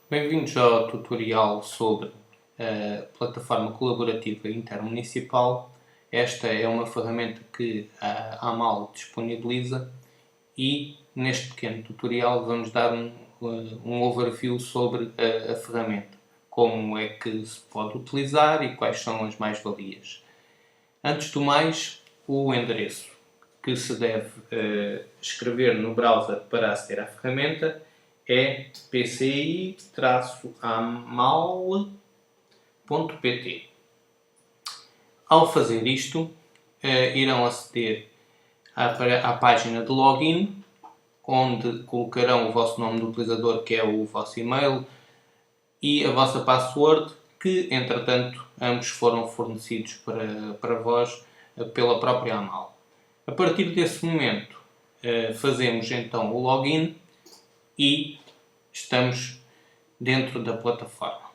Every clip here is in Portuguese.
Bem-vindos ao tutorial sobre a plataforma colaborativa intermunicipal. Esta é uma ferramenta que a AMAL disponibiliza e neste pequeno tutorial vamos dar um overview sobre a ferramenta, como é que se pode utilizar e quais são as mais-valias. Antes do mais, o endereço que se deve escrever no browser para aceder à ferramenta é pci-amal.pt. Ao fazer isto, irão aceder à página de login, onde colocarão o vosso nome do utilizador, que é o vosso e-mail, e a vossa password, que entretanto ambos foram fornecidos para vós pela própria AMAL. A partir desse momento, fazemos então o login e estamos dentro da plataforma.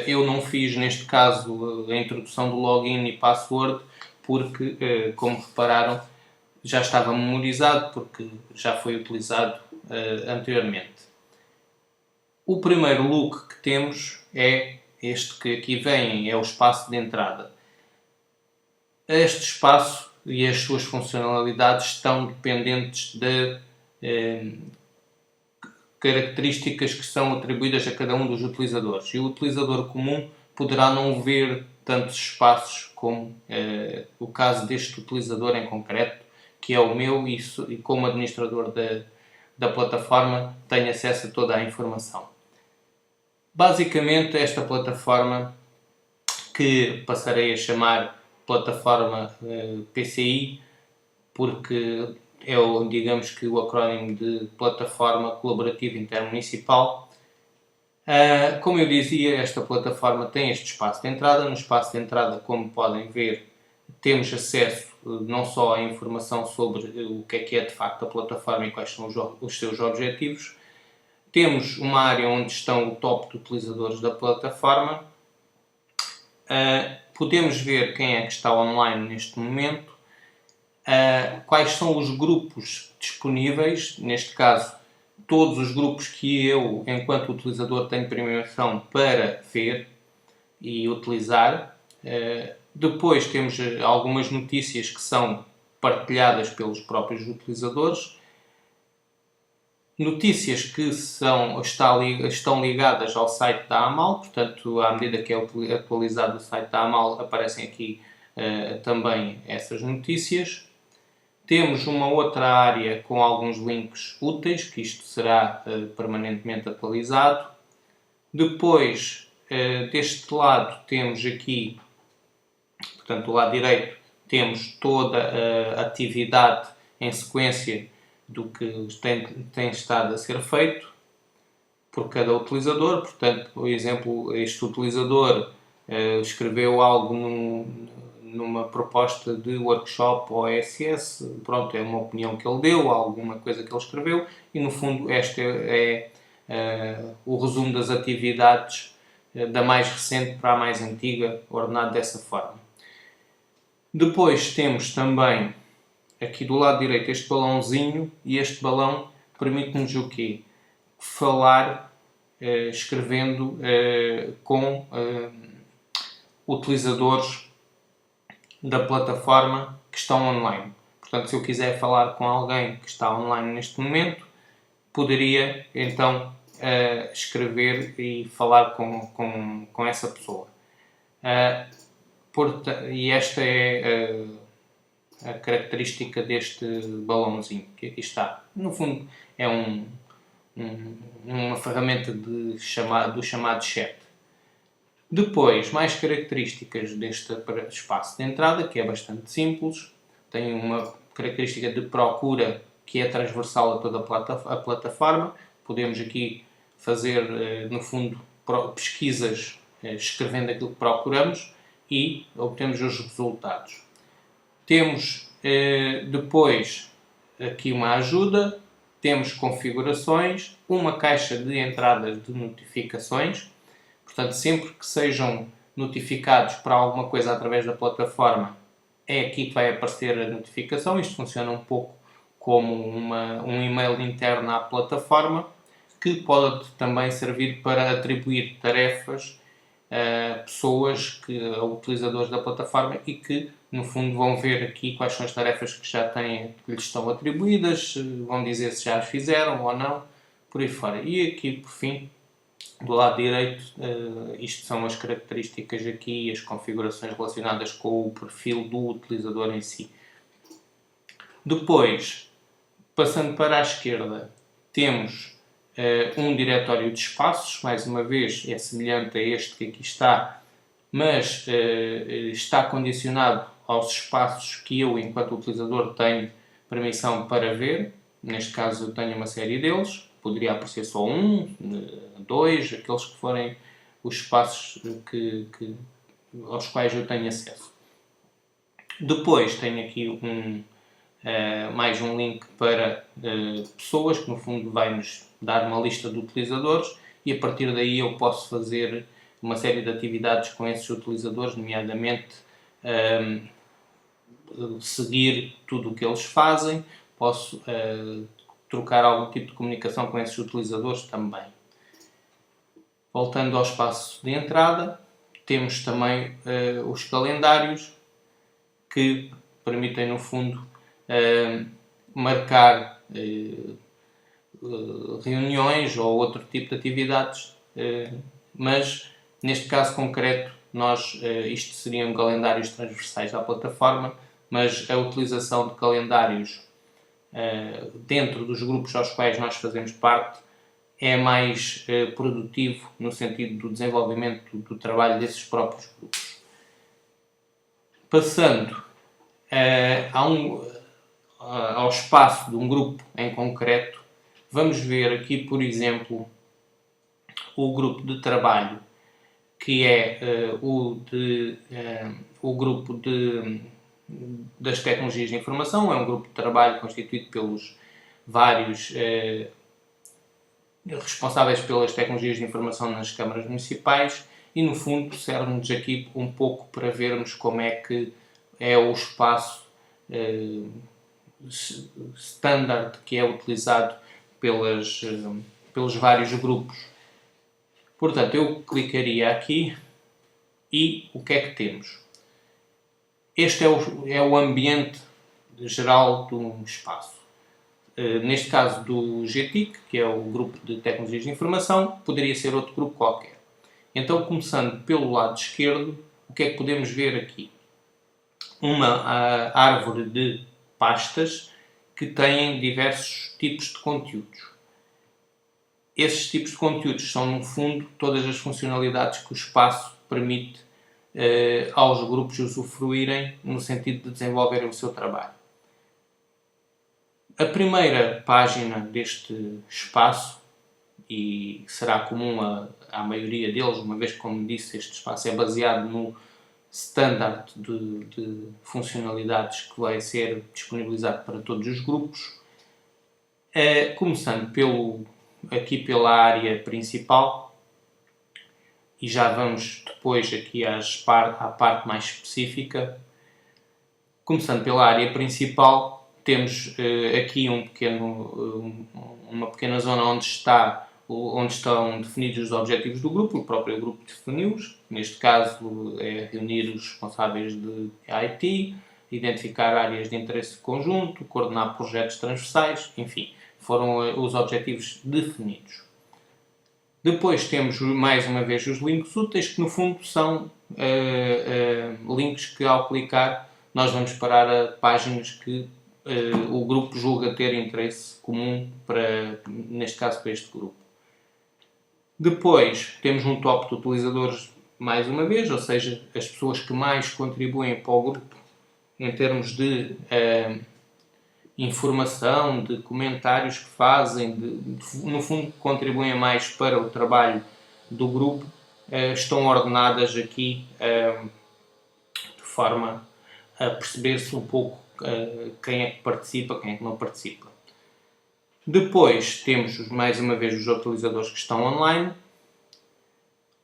Eu não fiz neste caso a introdução do login e password porque, como repararam, já estava memorizado porque já foi utilizado anteriormente. O primeiro look que temos é este que aqui vem, é o espaço de entrada. Este espaço e as suas funcionalidades estão dependentes de características que são atribuídas a cada um dos utilizadores. E o utilizador comum poderá não ver tantos espaços como o caso deste utilizador em concreto, que é o meu, e como administrador da plataforma tenho acesso a toda a informação. Basicamente, esta plataforma, que passarei a chamar plataforma PCI, porque é digamos que o acrónimo de Plataforma Colaborativa Intermunicipal. Como eu dizia, esta plataforma tem este espaço de entrada. No espaço de entrada, como podem ver, temos acesso não só à informação sobre o que é de facto a plataforma e quais são os seus objetivos. Temos uma área onde estão o top de utilizadores da plataforma. Podemos ver quem é que está online neste momento. Quais são os grupos disponíveis, neste caso todos os grupos que eu, enquanto utilizador, tenho permissão para ver e utilizar. Depois temos algumas notícias que são partilhadas pelos próprios utilizadores, notícias que estão ligadas ao site da AMAL, portanto, à medida que é atualizado o site da AMAL, aparecem aqui também essas notícias. Temos uma outra área com alguns links úteis, que isto será permanentemente atualizado. Depois, deste lado, temos aqui, portanto, do lado direito, temos toda a atividade em sequência do que tem estado a ser feito por cada utilizador. Portanto, por exemplo, este utilizador escreveu algo numa proposta de workshop ou OSS, pronto, é uma opinião que ele deu, alguma coisa que ele escreveu, e no fundo este é o resumo das atividades da mais recente para a mais antiga, ordenado dessa forma. Depois temos também aqui do lado direito este balãozinho, e este balão permite-nos o quê? Falar escrevendo com utilizadores da plataforma que estão online. Portanto, se eu quiser falar com alguém que está online neste momento, poderia então escrever e falar com essa pessoa. E esta é a característica deste balãozinho que aqui está. No fundo, é uma ferramenta do chamado chat. Depois, mais características deste espaço de entrada, que é bastante simples. Tem uma característica de procura que é transversal a toda a plataforma. Podemos aqui fazer, no fundo, pesquisas escrevendo aquilo que procuramos e obtemos os resultados. Temos depois aqui uma ajuda, temos configurações, uma caixa de entradas de notificações. Portanto, sempre que sejam notificados para alguma coisa através da plataforma, é aqui que vai aparecer a notificação. Isto funciona um pouco como um e-mail interno à plataforma, que pode também servir para atribuir tarefas a pessoas, a utilizadores da plataforma e que, no fundo, vão ver aqui quais são as tarefas que já têm, que lhes estão atribuídas, vão dizer se já as fizeram ou não, por aí fora. E aqui, por fim, do lado direito, isto são as características aqui, as configurações relacionadas com o perfil do utilizador em si. Depois, passando para a esquerda, temos um diretório de espaços, mais uma vez é semelhante a este que aqui está, mas está condicionado aos espaços que eu, enquanto utilizador, tenho permissão para ver. Neste caso eu tenho uma série deles, poderia aparecer só um, dois, aqueles que forem os espaços aos quais eu tenho acesso. Depois tenho aqui mais um link para pessoas, que no fundo vai-nos dar uma lista de utilizadores e a partir daí eu posso fazer uma série de atividades com esses utilizadores, nomeadamente seguir tudo o que eles fazem, posso trocar algum tipo de comunicação com esses utilizadores também. Voltando ao espaço de entrada, temos também os calendários que permitem, no fundo, marcar reuniões ou outro tipo de atividades, mas neste caso concreto isto seriam calendários transversais à plataforma, mas a utilização de calendários dentro dos grupos aos quais nós fazemos parte é mais produtivo no sentido do desenvolvimento do trabalho desses próprios grupos. Passando ao espaço de um grupo em concreto, vamos ver aqui, por exemplo, o grupo de trabalho, que é o grupo das tecnologias de informação. É um grupo de trabalho constituído pelos vários responsáveis pelas tecnologias de informação nas câmaras municipais e, no fundo, serve-nos aqui um pouco para vermos como é que é o espaço standard que é utilizado pelos vários grupos. Portanto, eu clicaria aqui e o que é que temos? Este é o ambiente geral do espaço. Neste caso do GTIC, que é o grupo de tecnologias de informação, poderia ser outro grupo qualquer. Então, começando pelo lado esquerdo, o que é que podemos ver aqui? Uma árvore de pastas que têm diversos tipos de conteúdos. Esses tipos de conteúdos são, no fundo, todas as funcionalidades que o espaço permite aos grupos usufruírem no sentido de desenvolverem o seu trabalho. A primeira página deste espaço, e será comum à maioria deles, uma vez que, como disse, este espaço é baseado no standard de funcionalidades que vai ser disponibilizado para todos os grupos, começando aqui pela área principal, e já vamos depois aqui à parte mais específica. Começando pela área principal, temos aqui uma pequena zona onde estão definidos os objetivos do grupo. O próprio grupo definiu-os. Neste caso, é reunir os responsáveis de IT, identificar áreas de interesse conjunto, coordenar projetos transversais, enfim, foram os objetivos definidos. Depois temos, mais uma vez, os links úteis, que no fundo são links que, ao clicar, nós vamos parar a páginas que o grupo julga ter interesse comum, neste caso, para este grupo. Depois temos um top de utilizadores, mais uma vez, ou seja, as pessoas que mais contribuem para o grupo em termos de informação, de comentários que fazem, no fundo contribuem mais para o trabalho do grupo, estão ordenadas aqui de forma a perceber-se um pouco quem é que participa, quem é que não participa. Depois temos mais uma vez os utilizadores que estão online.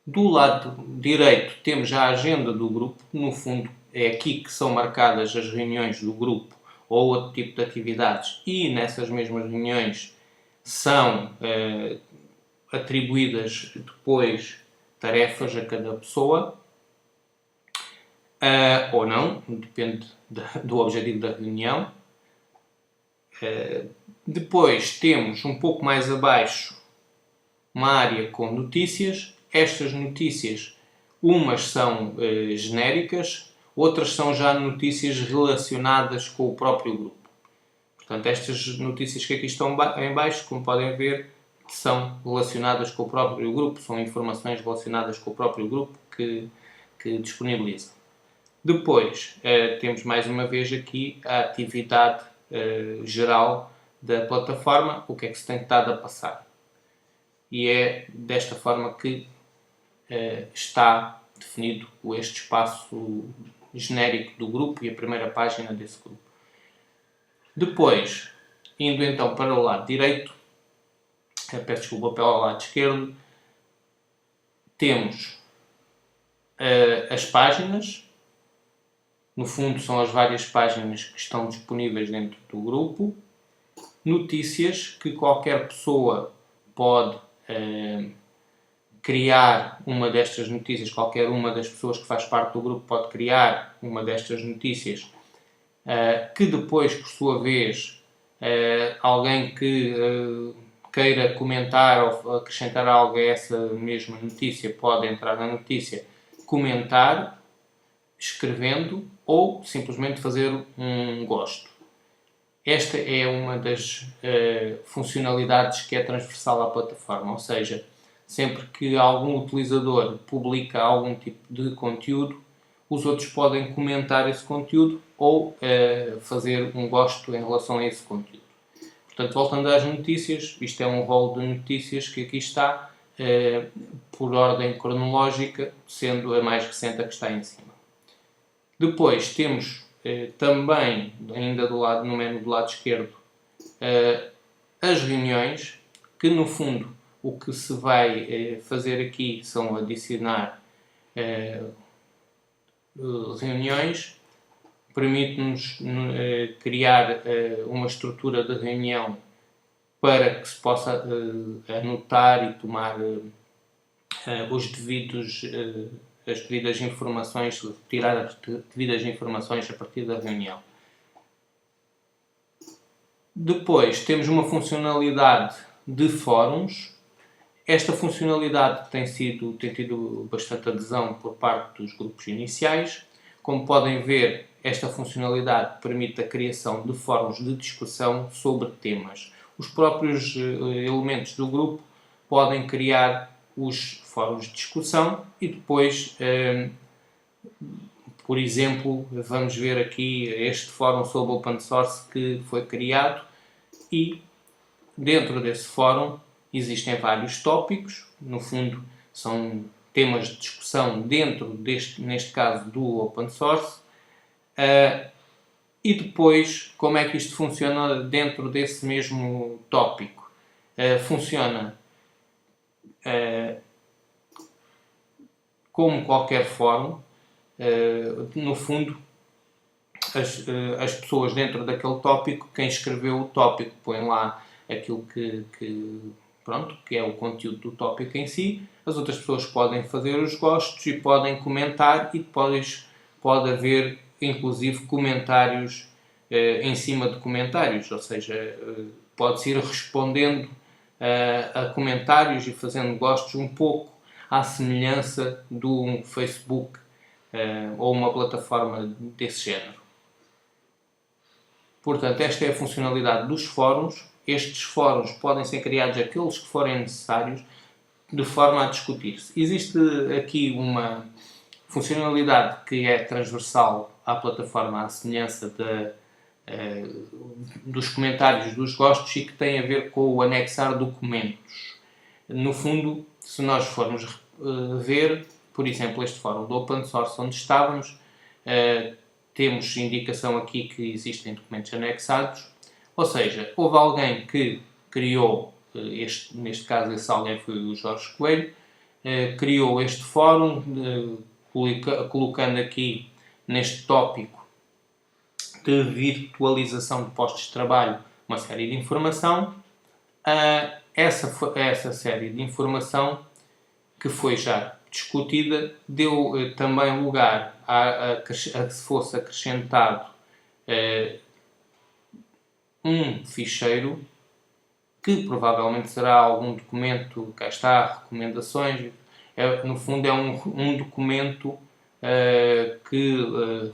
Do lado direito temos a agenda do grupo, no fundo é aqui que são marcadas as reuniões do grupo ou outro tipo de atividades, e nessas mesmas reuniões são atribuídas depois tarefas a cada pessoa, ou não, depende do objetivo da reunião. Depois temos um pouco mais abaixo uma área com notícias. Estas notícias, umas são genéricas, outras são já notícias relacionadas com o próprio grupo. Portanto, estas notícias que aqui estão em baixo, como podem ver, são relacionadas com o próprio grupo, são informações relacionadas com o próprio grupo que disponibiliza. Depois, temos mais uma vez aqui a atividade geral da plataforma, o que é que se tem estado a passar. E é desta forma que está definido este espaço genérico do grupo e a primeira página desse grupo. Depois, indo então para o lado direito, peço desculpa, para o lado esquerdo, temos as páginas. No fundo, são as várias páginas que estão disponíveis dentro do grupo. Notícias, que qualquer pessoa pode criar uma destas notícias, qualquer uma das pessoas que faz parte do grupo pode criar uma destas notícias, que depois, por sua vez, alguém que queira comentar ou acrescentar algo a essa mesma notícia pode entrar na notícia, comentar, escrevendo ou simplesmente fazer um gosto. Esta é uma das funcionalidades que é transversal à plataforma, ou seja, sempre que algum utilizador publica algum tipo de conteúdo, os outros podem comentar esse conteúdo ou fazer um gosto em relação a esse conteúdo. Portanto, voltando às notícias, isto é um rol de notícias que aqui está por ordem cronológica, sendo a mais recente a que está em cima. Depois temos também, ainda no menu do lado esquerdo, as reuniões, que no fundo o que se vai fazer aqui são adicionar reuniões, permite-nos criar uma estrutura de reunião para que se possa anotar e tomar as devidas informações, tirar as devidas informações a partir da reunião. Depois temos uma funcionalidade de fóruns. Esta funcionalidade tem tido bastante adesão por parte dos grupos iniciais. Como podem ver, esta funcionalidade permite a criação de fóruns de discussão sobre temas. Os próprios elementos do grupo podem criar os fóruns de discussão e depois, por exemplo, vamos ver aqui este fórum sobre open source que foi criado e dentro desse fórum existem vários tópicos, no fundo são temas de discussão dentro neste caso, do open source, e depois como é que isto funciona dentro desse mesmo tópico. Funciona como qualquer fórum, no fundo as pessoas dentro daquele tópico, quem escreveu o tópico põe lá aquilo que é o conteúdo do tópico em si, as outras pessoas podem fazer os gostos e podem comentar e depois pode haver inclusive comentários em cima de comentários, ou seja, pode-se ir respondendo a comentários e fazendo gostos um pouco à semelhança de um Facebook ou uma plataforma desse género. Portanto, esta é a funcionalidade dos fóruns. Estes fóruns podem ser criados aqueles que forem necessários de forma a discutir-se. Existe aqui uma funcionalidade que é transversal à plataforma à semelhança dos comentários dos gostos e que tem a ver com o anexar documentos. No fundo, se nós formos ver, por exemplo, este fórum do open source onde estávamos, temos indicação aqui que existem documentos anexados, ou seja, houve alguém que criou, neste caso esse alguém foi o Jorge Coelho, criou este fórum, colocando aqui neste tópico de virtualização de postos de trabalho uma série de informação essa série de informação que foi já discutida deu também lugar a que se fosse acrescentado um ficheiro que provavelmente será algum documento, cá está, recomendações, no fundo é um documento que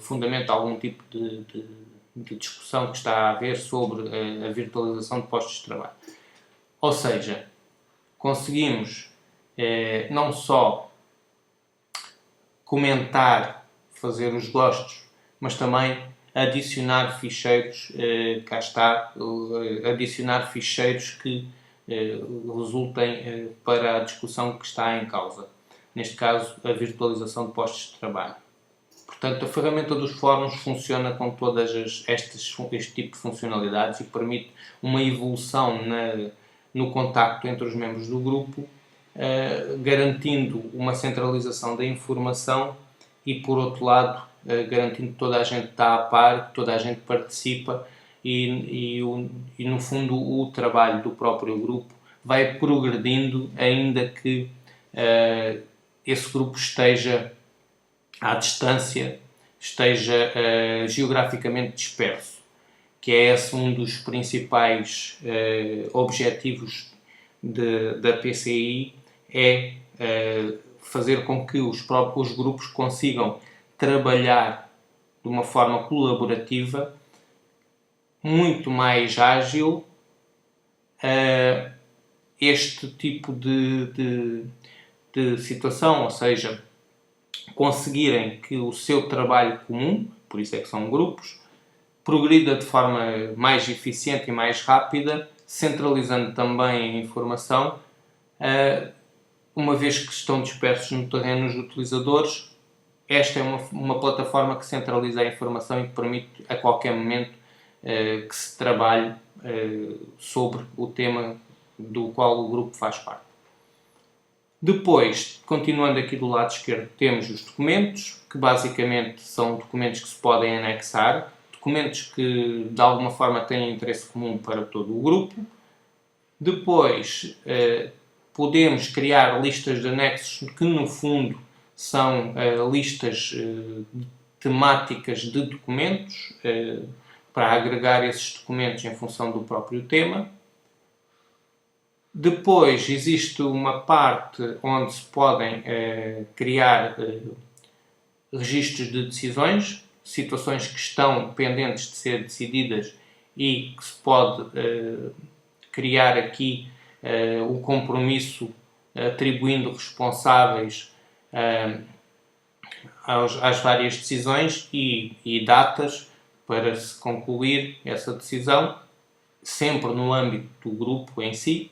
fundamenta algum tipo de discussão que está a haver sobre a virtualização de postos de trabalho. Ou seja, conseguimos não só comentar, fazer os gostos, mas também adicionar ficheiros, cá está, adicionar ficheiros que resultem para a discussão que está em causa. Neste caso, a virtualização de postos de trabalho. Portanto, a ferramenta dos fóruns funciona com todas este tipo de funcionalidades e permite uma evolução no contacto entre os membros do grupo, garantindo uma centralização da informação e, por outro lado, garantindo que toda a gente está a par, que toda a gente participa e no fundo, o trabalho do próprio grupo vai progredindo, ainda que esse grupo esteja à distância, esteja geograficamente disperso, que é esse um dos principais objetivos da PCI, é fazer com que os próprios grupos consigam trabalhar de uma forma colaborativa, muito mais ágil, este tipo de situação, ou seja, conseguirem que o seu trabalho comum, por isso é que são grupos, progrida de forma mais eficiente e mais rápida, centralizando também a informação, uma vez que estão dispersos no terreno os utilizadores. Esta é uma plataforma que centraliza a informação e que permite a qualquer momento que se trabalhe sobre o tema do qual o grupo faz parte. Depois, continuando aqui do lado esquerdo, temos os documentos, que basicamente são documentos que se podem anexar, documentos que de alguma forma têm interesse comum para todo o grupo. Depois, podemos criar listas de anexos que no fundo são listas temáticas de documentos, para agregar esses documentos em função do próprio tema. Depois existe uma parte onde se podem criar registros de decisões, situações que estão pendentes de ser decididas e que se pode criar aqui o compromisso atribuindo responsáveis às várias decisões e datas para se concluir essa decisão, sempre no âmbito do grupo em si.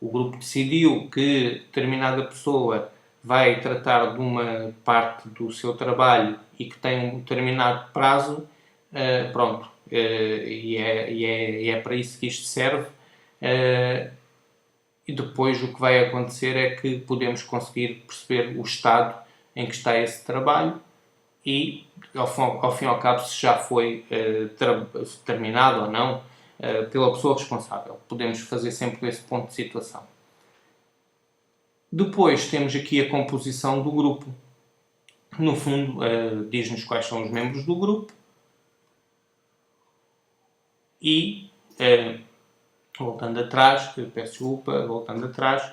O grupo decidiu que determinada pessoa vai tratar de uma parte do seu trabalho e que tem um determinado prazo, pronto, e é para isso que isto serve. E depois o que vai acontecer é que podemos conseguir perceber o estado em que está esse trabalho e, ao fim e ao cabo, se já foi terminado ou não, pela pessoa responsável. Podemos fazer sempre esse ponto de situação. Depois temos aqui a composição do grupo. No fundo, diz-nos quais são os membros do grupo e, voltando atrás, peço desculpa, voltando atrás,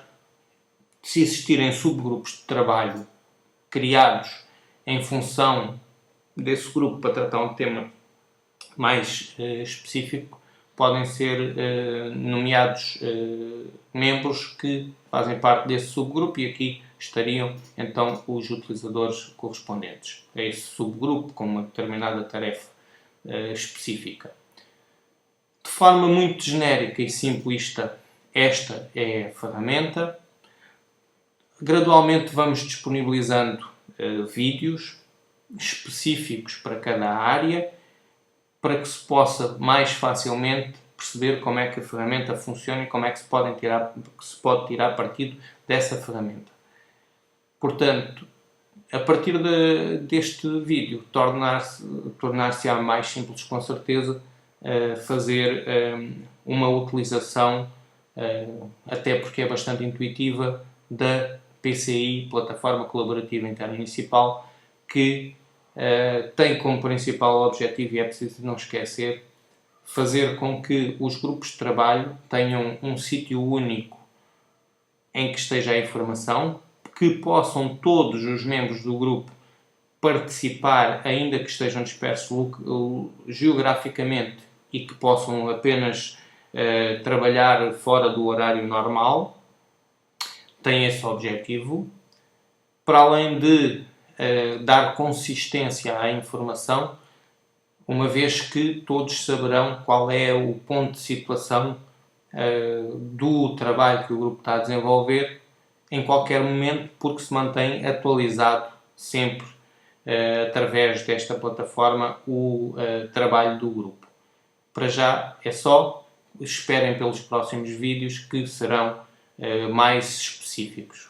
se existirem subgrupos de trabalho criados em função desse grupo para tratar um tema mais específico, podem ser nomeados membros que fazem parte desse subgrupo e aqui estariam então os utilizadores correspondentes a esse subgrupo com uma determinada tarefa específica. De forma muito genérica e simplista, esta é a ferramenta. Gradualmente vamos disponibilizando vídeos específicos para cada área, para que se possa mais facilmente perceber como é que a ferramenta funciona e como é que se pode tirar partido dessa ferramenta. Portanto, a partir deste vídeo, tornar-se-á mais simples, com certeza, fazer uma utilização até porque é bastante intuitiva, da PCI, Plataforma Colaborativa Intermunicipal, que tem como principal objetivo, e é preciso não esquecer, fazer com que os grupos de trabalho tenham um sítio único em que esteja a informação, que possam todos os membros do grupo participar, ainda que estejam dispersos geograficamente e que possam apenas trabalhar fora do horário normal. Tem esse objetivo. Para além de dar consistência à informação, uma vez que todos saberão qual é o ponto de situação do trabalho que o grupo está a desenvolver em qualquer momento, porque se mantém atualizado sempre através desta plataforma o trabalho do grupo. Para já é só, esperem pelos próximos vídeos que serão mais específicos.